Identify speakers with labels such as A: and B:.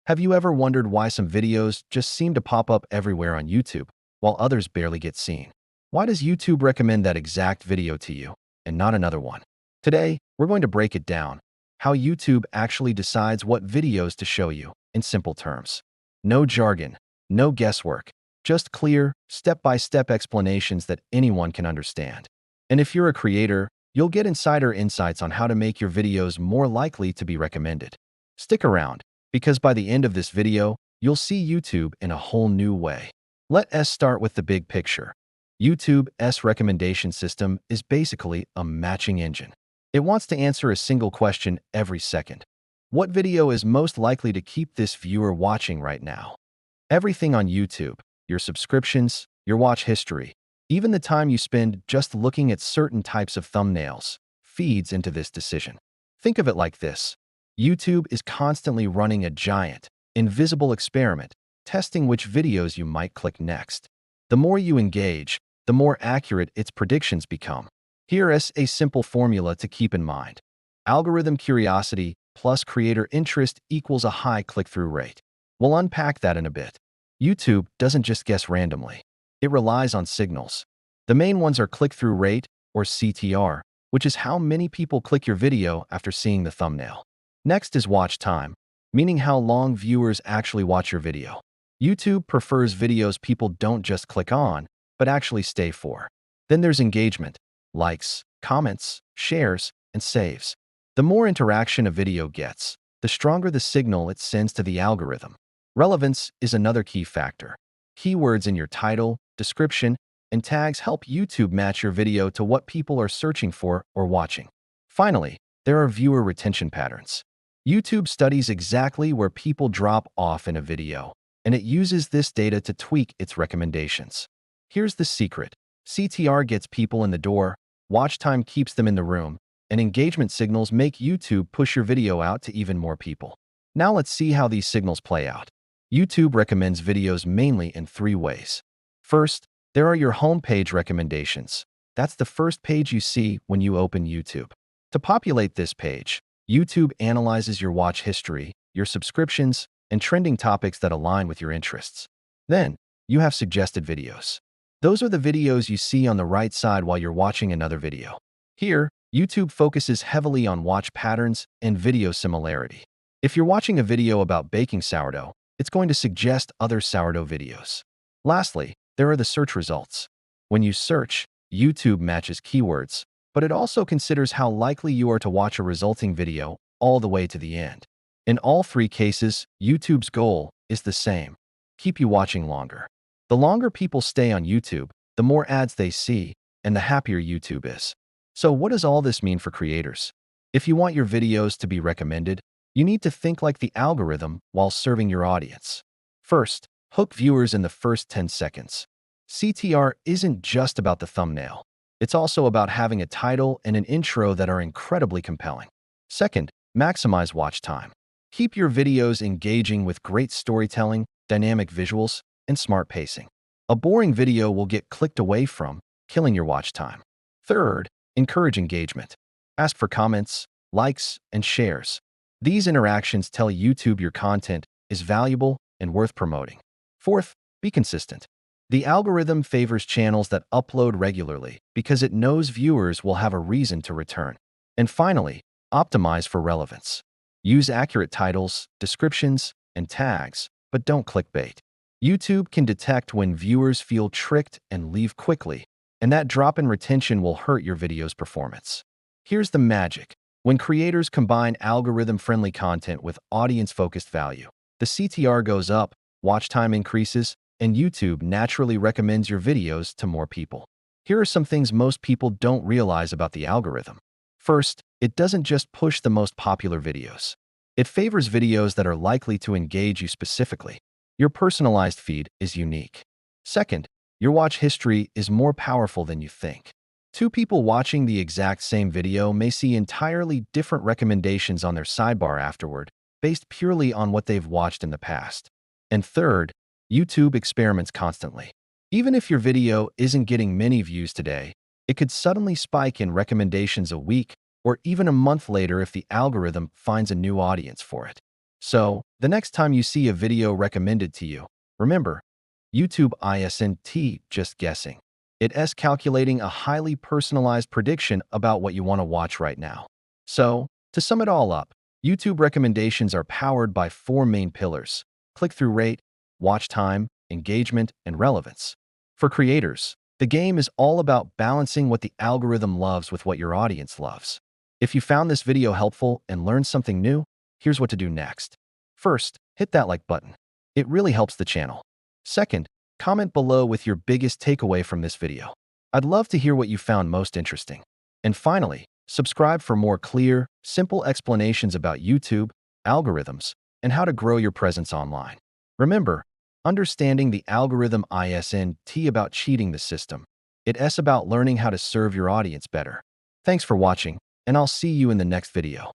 A: Have you ever wondered why some videos just seem to pop up everywhere on YouTube, while others barely get seen? Why does YouTube recommend that exact video to you, and not another one? Today, we're going to break it down, how YouTube actually decides what videos to show you, in simple terms. No jargon, no guesswork, just clear, step-by-step explanations that anyone can understand. And if you're a creator, you'll get insider insights on how to make your videos more likely to be recommended. Stick around, because by the end of this video, you'll see YouTube in a whole new way. Let us start with the big picture. YouTube's recommendation system is basically a matching engine. It wants to answer a single question every second. What video is most likely to keep this viewer watching right now? Everything on YouTube, your subscriptions, your watch history, even the time you spend just looking at certain types of thumbnails, feeds into this decision. Think of it like this. YouTube is constantly running a giant, invisible experiment, testing which videos you might click next. The more you engage, the more accurate its predictions become. Here is a simple formula to keep in mind. Algorithm curiosity plus creator interest equals a high click-through rate. We'll unpack that in a bit. YouTube doesn't just guess randomly. It relies on signals. The main ones are click-through rate, or CTR, which is how many people click your video after seeing the thumbnail. Next is watch time, meaning how long viewers actually watch your video. YouTube prefers videos people don't just click on, but actually stay for. Then there's engagement, likes, comments, shares, and saves. The more interaction a video gets, the stronger the signal it sends to the algorithm. Relevance is another key factor. Keywords in your title, description, and tags help YouTube match your video to what people are searching for or watching. Finally, there are viewer retention patterns. YouTube studies exactly where people drop off in a video, and it uses this data to tweak its recommendations. Here's the secret. CTR gets people in the door, watch time keeps them in the room, and engagement signals make YouTube push your video out to even more people. Now let's see how these signals play out. YouTube recommends videos mainly in three ways. First, there are your homepage recommendations. That's the first page you see when you open YouTube. To populate this page, YouTube analyzes your watch history, your subscriptions, and trending topics that align with your interests. Then, you have suggested videos. Those are the videos you see on the right side while you're watching another video. Here, YouTube focuses heavily on watch patterns and video similarity. If you're watching a video about baking sourdough, it's going to suggest other sourdough videos. Lastly, there are the search results. When you search, YouTube matches keywords, but it also considers how likely you are to watch a resulting video all the way to the end. In all three cases, YouTube's goal is the same: keep you watching longer. The longer people stay on YouTube, the more ads they see, and the happier YouTube is. So what does all this mean for creators? If you want your videos to be recommended, you need to think like the algorithm while serving your audience. First, hook viewers in the first 10 seconds. CTR isn't just about the thumbnail. It's also about having a title and an intro that are incredibly compelling. Second, maximize watch time. Keep your videos engaging with great storytelling, dynamic visuals, and smart pacing. A boring video will get clicked away from, killing your watch time. Third, encourage engagement. Ask for comments, likes, and shares. These interactions tell YouTube your content is valuable and worth promoting. Fourth, be consistent. The algorithm favors channels that upload regularly because it knows viewers will have a reason to return. And finally, optimize for relevance. Use accurate titles, descriptions, and tags, but don't clickbait. YouTube can detect when viewers feel tricked and leave quickly, and that drop in retention will hurt your video's performance. Here's the magic. When creators combine algorithm-friendly content with audience-focused value, the CTR goes up, watch time increases, and YouTube naturally recommends your videos to more people. Here are some things most people don't realize about the algorithm. First, it doesn't just push the most popular videos. It favors videos that are likely to engage you specifically. Your personalized feed is unique. Second, your watch history is more powerful than you think. Two people watching the exact same video may see entirely different recommendations on their sidebar afterward, based purely on what they've watched in the past. And third, YouTube experiments constantly. Even if your video isn't getting many views today, it could suddenly spike in recommendations a week or even a month later if the algorithm finds a new audience for it. So, the next time you see a video recommended to you, remember, YouTube isn't just guessing. It's calculating a highly personalized prediction about what you want to watch right now. So, to sum it all up, YouTube recommendations are powered by four main pillars: click-through rate, watch time, engagement, and relevance. For creators, the game is all about balancing what the algorithm loves with what your audience loves. If you found this video helpful and learned something new, here's what to do next. First, hit that like button. It really helps the channel. Second, comment below with your biggest takeaway from this video. I'd love to hear what you found most interesting. And finally, subscribe for more clear, simple explanations about YouTube, algorithms, and how to grow your presence online. Remember, understanding the algorithm isn't about cheating the system. It's about learning how to serve your audience better. Thanks for watching, and I'll see you in the next video.